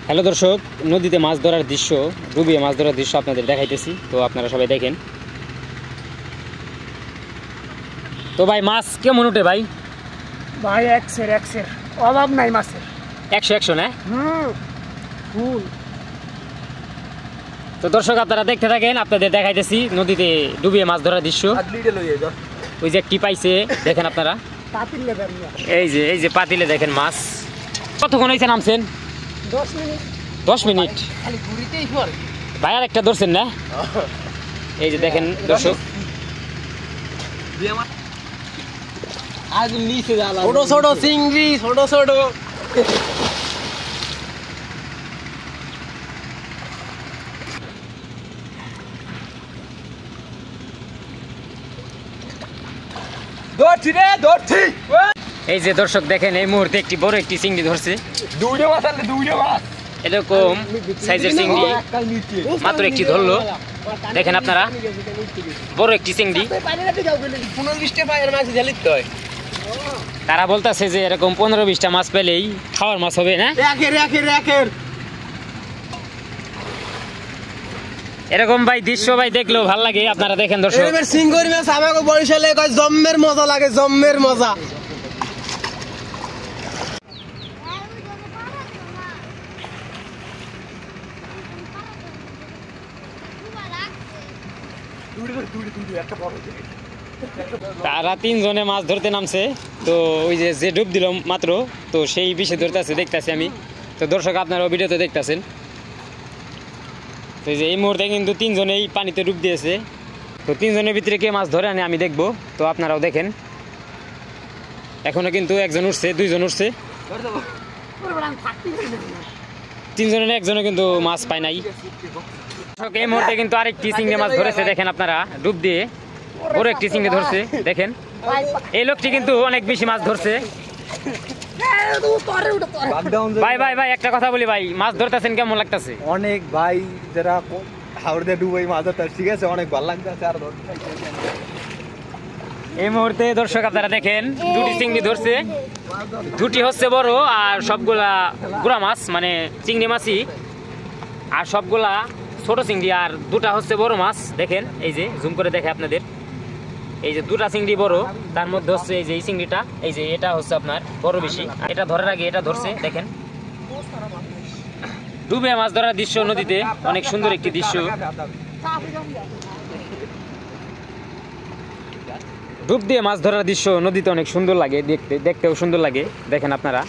Hello দর্শক, নদীতে মাছ ধরার দৃশ্য, ডুবিয়ে মাছ ধরার দৃশ্য আপনাদের দেখাইতেছি। তো আপনারা সবাই দেখেন। তো ভাই মাছ কেমন উঠে ভাই? ভাই একশের অভাব নাই মাছের। 100 না? তো দর্শক আপনারা দেখতে থাকেন, আপনাদের দেখাইতেছি নদীতে ডুবিয়ে মাছ ধরার দৃশ্য। ওই যে একটি পাইছে, দেখেন আপনারা। এই যে পাতিলে দেখেন মাছ। কতক্ষণ হয়েছে নামছেন? 10 মিনিট। ভাই আর একটা ধরছেন না? এই যে দেখেন দর্শক, ছোট ছোট চিংড়ি, ছোট ছোট এই যে দর্শক দেখেন, এই মুহূর্তে একটি বড় একটি চিংড়ি ধরছে। এরকম সাইজের চিংড়ি মাত্র একটি ধরলো, দেখেন আপনারা, বড় একটি চিংড়ি। তারা বলতেছে যে এরকম 15-20টা মাছ পেলেই খাওয়ার মাছ হবে না। এরকম ভাই দৃশ্য ভাই দেখলেও ভালো লাগে। আপনারা দেখেন দর্শক, সিঙ্গুর মাছ আমাকে বরিশালে কয় জম্মের মজা লাগে, জম্মের মজা। তারা 3 জনে মাছ ধরতে নামছে। তো ওই যে ডুব দিল মাত্র, তো সেই বিষয়ে ধরতেছে, দেখতেছি আমি। তো দর্শক আপনারা ভিডিওতে দেখতেছেন। তো এই মুহূর্তে কিন্তু 3 জনেই পানিতে ডুব দিয়েছে। তো 3 জনের ভিতরে কে মাছ ধরে আনে আমি দেখবো। তো আপনারাও দেখেন, এখনো কিন্তু 1 জন উঠছে, 2 জন উঠছে। 3 জনের 1 জনও কিন্তু মাছ পায় নাই। এই মুহূর্তে কিন্তু আরেকটি চিংড়ি মাছ ধরেছে, দেখেন আপনারা, ডুব দিয়ে বড় একটি চিংড়ি ধরছে। দেখেন এই লোকটি কিন্তু অনেক বেশি মাছ ধরছে। ভাই ভাই ভাই একটা কথা বলি ভাই, মাছ ধরতেছেন কেমন লাগতেছে? অনেক ভাই, যারা হাওড় দিয়ে ডুবাই মাছ ধরতে, ঠিক আছে, অনেক ভালো লাগতেছে। আর এই মুহূর্তে দর্শক আপনারা দেখেন, 2টি চিংড়ি ধরছে। 2টি হচ্ছে বড়, আর সবগুলা গুড়া মাছ, মানে চিংড়ি মাছই। আর সবগুলা ছোট চিংড়ি, আর 2টা হচ্ছে বড় মাছ। দেখেন এই যে জুম করে দেখে আপনাদের, এই যে 2টা চিংড়ি বড়, তার মধ্যে হচ্ছে এই যে এই চিংড়িটা, এই যে এটা হচ্ছে আপনার বড় বেশি। এটা ধরার আগে এটা ধরছে। দেখেন ডুবে মাছ ধরার দৃশ্য নদীতে, অনেক সুন্দর একটি দৃশ্য। ডুব দিয়ে মাছ ধরার দৃশ্য নদীতে অনেক সুন্দর লাগে দেখতে, দেখতেও সুন্দর লাগে। দেখেন আপনারা।